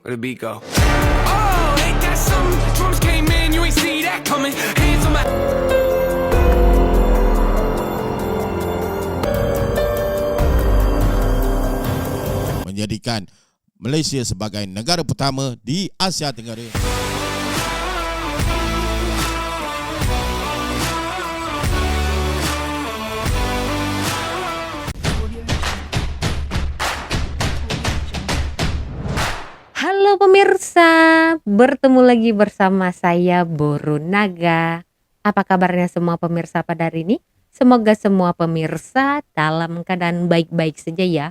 Where the beat go? Oh, ain't that something? Drums came in, you ain't see that coming. Hands on my... Menjadikan Malaysia sebagai negara pertama di Asia Tenggara. Halo pemirsa, bertemu lagi bersama saya Boru Naga. Apa kabarnya semua pemirsa pada hari ini? Semoga semua pemirsa dalam keadaan baik-baik saja ya.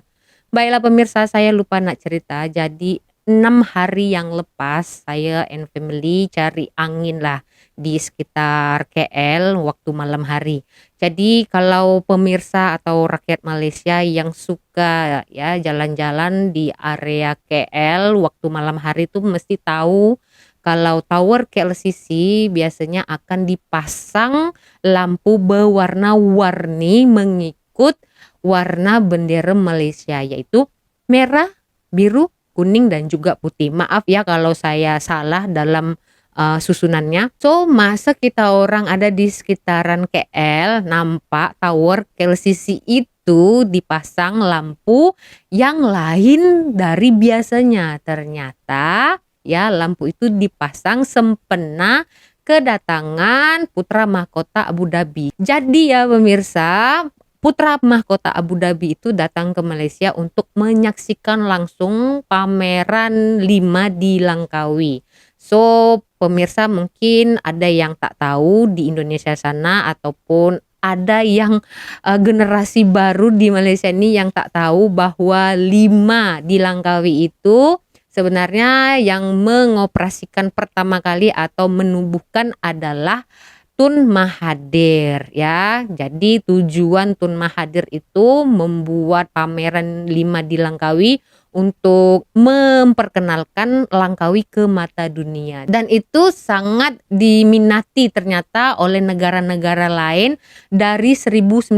Baiklah pemirsa, saya lupa nak cerita. Jadi 6 hari yang lepas saya and family cari angin lah di sekitar KL waktu malam hari. Jadi kalau pemirsa atau rakyat Malaysia yang suka ya jalan-jalan di area KL waktu malam hari itu mesti tahu kalau tower KLCC biasanya akan dipasang lampu berwarna-warni mengikut warna bendera Malaysia, yaitu merah, biru, kuning dan juga putih. Maaf ya kalau saya salah dalam susunannya. So masa kita orang ada di sekitaran KL nampak tower KLCC itu dipasang lampu yang lain dari biasanya. Ternyata ya lampu itu dipasang sempena kedatangan putra mahkota Abu Dhabi. Jadi ya pemirsa, putra mahkota Abu Dhabi itu datang ke Malaysia untuk menyaksikan langsung pameran 5 di Langkawi. So pemirsa mungkin ada yang tak tahu di Indonesia sana ataupun ada yang generasi baru di Malaysia ini yang tak tahu bahwa 5 di Langkawi itu sebenarnya yang mengoperasikan pertama kali atau menubuhkan adalah Tun Mahathir ya. Jadi tujuan Tun Mahathir itu membuat pameran 5 di Langkawi untuk memperkenalkan Langkawi ke mata dunia. Dan itu sangat diminati ternyata oleh negara-negara lain dari 1991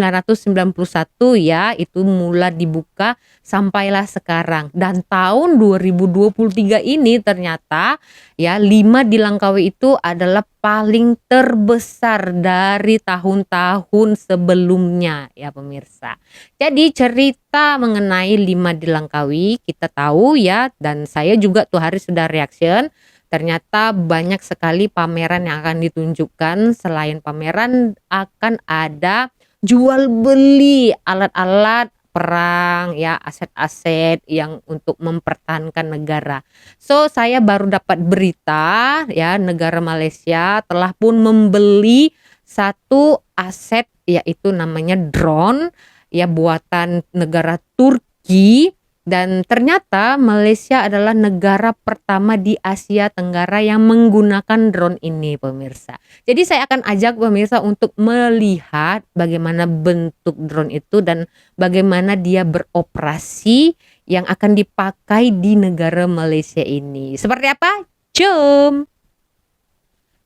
ya. Itu mula dibuka sampailah sekarang. Dan tahun 2023 ini ternyata ya 5 di Langkawi itu adalah paling terbesar dari tahun-tahun sebelumnya ya pemirsa. Jadi cerita mengenai 5 di Langkawi kita tahu ya, dan saya juga tuh hari sudah reaction. Ternyata banyak sekali pameran yang akan ditunjukkan. Selain pameran akan ada jual beli alat-alat perang ya, aset-aset yang untuk mempertahankan negara. So saya baru dapat berita ya, negara Malaysia telah pun membeli satu aset yaitu namanya drone ya, buatan negara Turki. Dan ternyata Malaysia adalah negara pertama di Asia Tenggara yang menggunakan drone ini pemirsa. Jadi saya akan ajak pemirsa untuk melihat bagaimana bentuk drone itu dan bagaimana dia beroperasi yang akan dipakai di negara Malaysia ini. Seperti apa? Jom!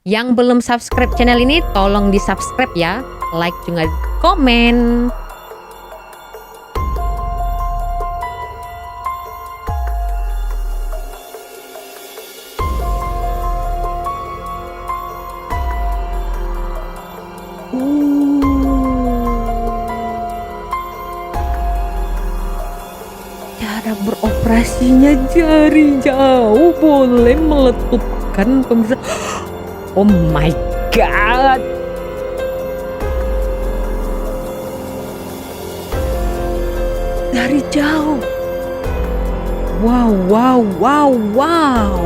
Yang belum subscribe channel ini tolong di subscribe ya. Like juga komen. Cara beroperasinya dari jauh boleh meletupkan pemirsa. Oh my god. Dari jauh. Wow, wow, wow, wow.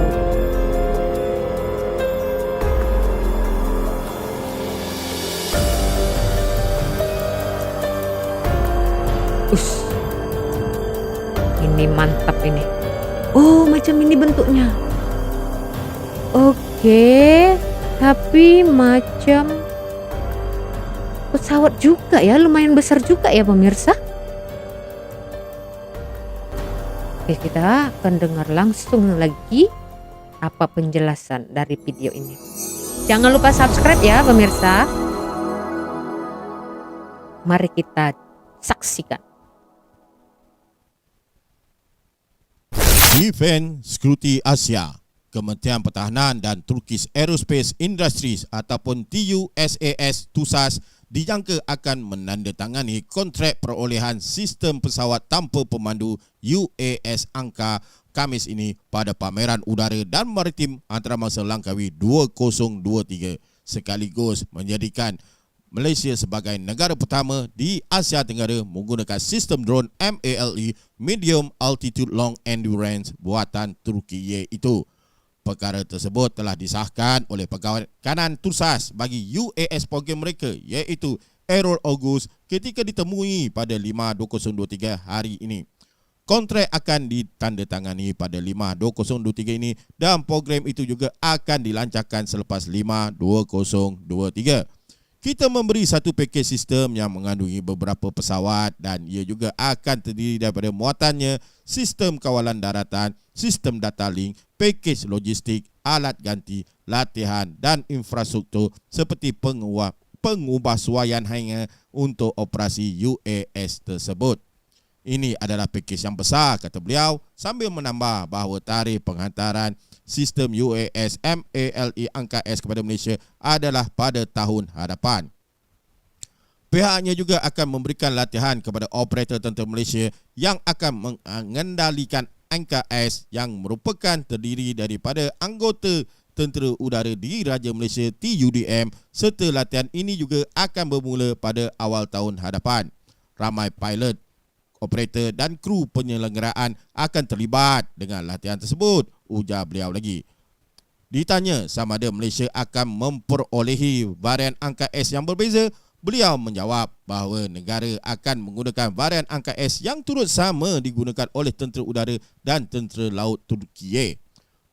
Ini mantap ini. Oh macam ini bentuknya. Oke, tapi macam pesawat juga ya, lumayan besar juga ya pemirsa. Oke, kita akan dengar langsung lagi apa penjelasan dari video ini. Jangan lupa subscribe ya pemirsa. Mari kita saksikan. Defense Security Asia, Kementerian Pertahanan dan Turkish Aerospace Industries ataupun TUSAS TUSAS dijangka akan menandatangani kontrak perolehan sistem pesawat tanpa pemandu UAS Angka Khamis ini pada pameran udara dan maritim antarabangsa Langkawi 2023 sekaligus menjadikan Malaysia sebagai negara pertama di Asia Tenggara menggunakan sistem drone MALE Medium Altitude Long Endurance buatan Turki itu. Perkara tersebut telah disahkan oleh pegawai kanan TUSAS bagi UAS program mereka iaitu Errol August ketika ditemui pada 5/2023 hari ini. Kontrak akan ditandatangani pada 5/2023 ini dan program itu juga akan dilancarkan selepas 5/2023. Kita memberi satu pakej sistem yang mengandungi beberapa pesawat dan ia juga akan terdiri daripada muatannya sistem kawalan daratan, sistem data link, pakej logistik, alat ganti, latihan dan infrastruktur seperti pengubahsuaian hanya untuk operasi UAS tersebut. Ini adalah pakej yang besar, kata beliau, sambil menambah bahawa tarikh penghantaran sistem UAS MALE Angka S kepada Malaysia adalah pada tahun hadapan. Pihaknya juga akan memberikan latihan kepada operator tentera Malaysia yang akan mengendalikan Angka S yang merupakan terdiri daripada anggota Tentera Udara Diraja Malaysia TUDM, serta latihan ini juga akan bermula pada awal tahun hadapan. Ramai pilot, operator dan kru penyelenggaraan akan terlibat dengan latihan tersebut, ujar beliau lagi. Ditanya sama ada Malaysia akan memperolehi varian Angka S yang berbeza, beliau menjawab bahawa negara akan menggunakan varian Angka S yang turut sama digunakan oleh Tentera Udara dan Tentera Laut Turkiye.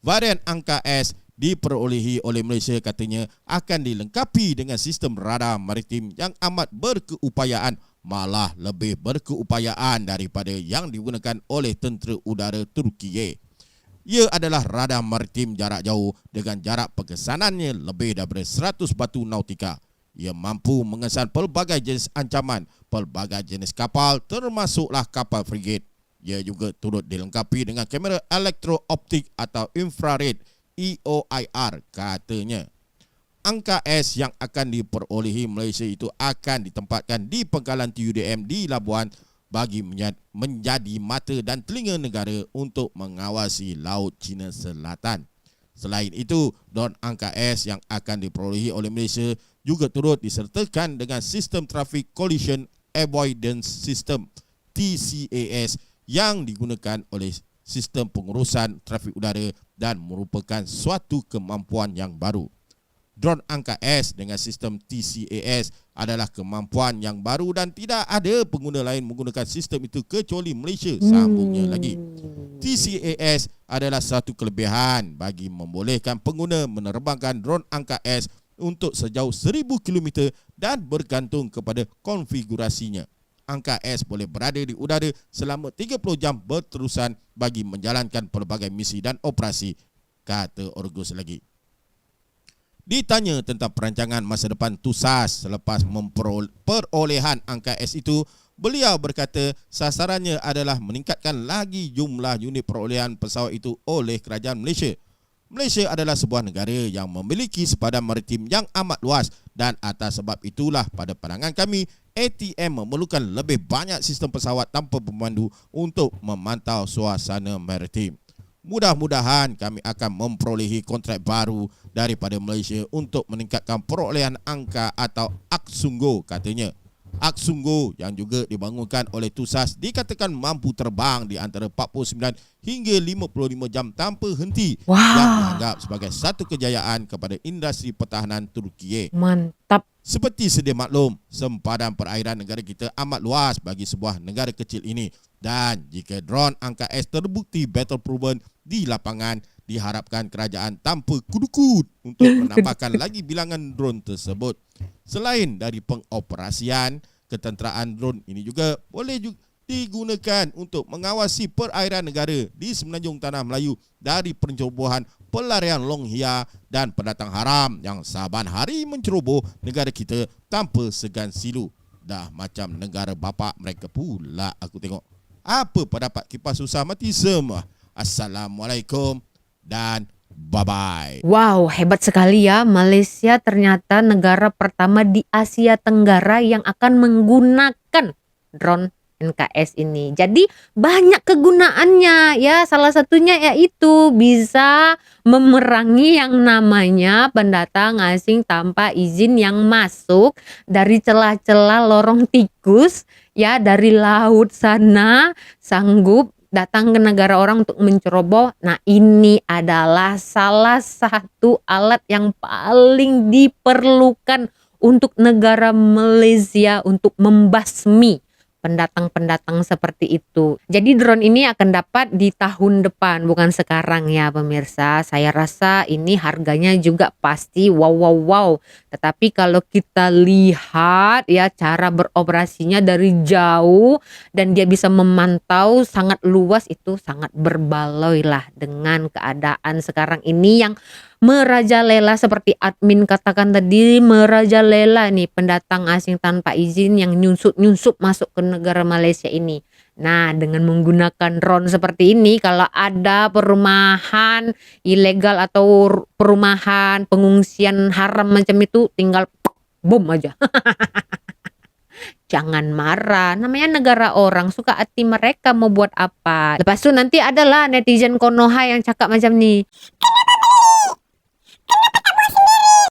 Varian Angka S diperolehi oleh Malaysia katanya akan dilengkapi dengan sistem radar maritim yang amat berkeupayaan, malah lebih berkeupayaan daripada yang digunakan oleh Tentera Udara Turkiye. Ia adalah radar maritim jarak jauh dengan jarak pengesanannya lebih daripada 100 batu nautika. Ia mampu mengesan pelbagai jenis ancaman, pelbagai jenis kapal termasuklah kapal frigate. Ia juga turut dilengkapi dengan kamera elektro-optik atau infrared EOIR katanya. Angka S yang akan diperolehi Malaysia itu akan ditempatkan di pangkalan TUDM di Labuan bagi menjadi mata dan telinga negara untuk mengawasi Laut Cina Selatan. Selain itu, drone Angka S yang akan diperolehi oleh Malaysia juga turut disertakan dengan sistem Traffic Collision Avoidance System TCAS yang digunakan oleh sistem pengurusan trafik udara dan merupakan suatu kemampuan yang baru. Drone Angka S dengan sistem TCAS adalah kemampuan yang baru dan tidak ada pengguna lain menggunakan sistem itu kecuali Malaysia, sambungnya lagi. TCAS adalah satu kelebihan bagi membolehkan pengguna menerbangkan drone Angka S untuk sejauh 1000 km dan bergantung kepada konfigurasinya. Angka S boleh berada di udara selama 30 jam berterusan bagi menjalankan pelbagai misi dan operasi, kata Orgus lagi. Ditanya tentang perancangan masa depan TUSAS selepas perolehan Angka S itu, beliau berkata sasarannya adalah meningkatkan lagi jumlah unit perolehan pesawat itu oleh kerajaan Malaysia. Malaysia adalah sebuah negara yang memiliki sepadan maritim yang amat luas dan atas sebab itulah pada pandangan kami ATM memerlukan lebih banyak sistem pesawat tanpa pemandu untuk memantau suasana maritim. Mudah-mudahan kami akan memperolehi kontrak baru daripada Malaysia untuk meningkatkan perolehan angka atau Aksunggo, katanya. Aksunggo yang juga dibangunkan oleh TUSAS dikatakan mampu terbang di antara 49 hingga 55 jam tanpa henti, yang dianggap sebagai satu kejayaan kepada industri pertahanan Turkiye. Mantap. Seperti sedia maklum, sempadan perairan negara kita amat luas bagi sebuah negara kecil ini. Dan jika drone Angka S terbukti battle proven di lapangan, diharapkan kerajaan tanpa kudukut untuk menambahkan lagi bilangan drone tersebut. Selain dari pengoperasian, ketenteraan drone ini juga boleh digunakan untuk mengawasi perairan negara di semenanjung Tanah Melayu dari pencerobohan pelarian Long Hia dan pendatang haram yang saban hari menceroboh negara kita tanpa segan silu. Dah macam negara bapa mereka pula aku tengok. Apa pendapat kipas susah mati semua? Assalamualaikum dan bye-bye. Wow, hebat sekali ya. Malaysia ternyata negara pertama di Asia Tenggara yang akan menggunakan drone NKS ini. Jadi banyak kegunaannya ya. Salah satunya yaitu bisa memerangi yang namanya pendatang asing tanpa izin yang masuk dari celah-celah lorong tikus ya, dari laut sana sanggup datang ke negara orang untuk menceroboh. Nah, ini adalah salah satu alat yang paling diperlukan untuk negara Malaysia untuk membasmi pendatang-pendatang seperti itu. Jadi drone ini akan dapat di tahun depan, bukan sekarang ya pemirsa. Saya rasa ini harganya juga pasti wow. Tetapi kalau kita lihat ya cara beroperasinya dari jauh dan dia bisa memantau sangat luas, itu sangat berbaloi lah dengan keadaan sekarang ini yang merajalela seperti admin katakan tadi, merajalela nih pendatang asing tanpa izin yang nyusup masuk ke negara Malaysia ini. Nah, dengan menggunakan drone seperti ini, kalau ada perumahan ilegal atau perumahan pengungsian haram macam itu, tinggal bom aja. Jangan marah, namanya negara orang, suka hati mereka mau buat apa. Lepas itu nanti adalah netizen Konoha yang cakap macam ni.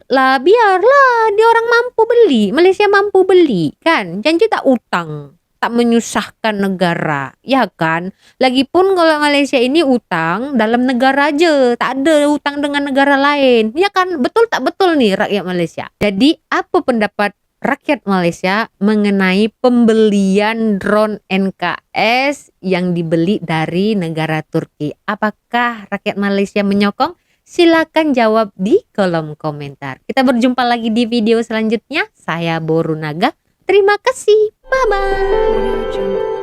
Lah biarlah dia orang mampu beli, Malaysia mampu beli kan, janji tak utang, tak menyusahkan negara, ya kan. Lagipun kalau Malaysia ini utang dalam negara aja, tak ada utang dengan negara lain, ya kan. Betul tak betul nih rakyat Malaysia? Jadi apa pendapat rakyat Malaysia mengenai pembelian drone NKS yang dibeli dari negara Turki? Apakah rakyat Malaysia menyokong? Silakan jawab di kolom komentar. Kita berjumpa lagi di video selanjutnya. Saya Boru Naga. Terima kasih. Bye-bye.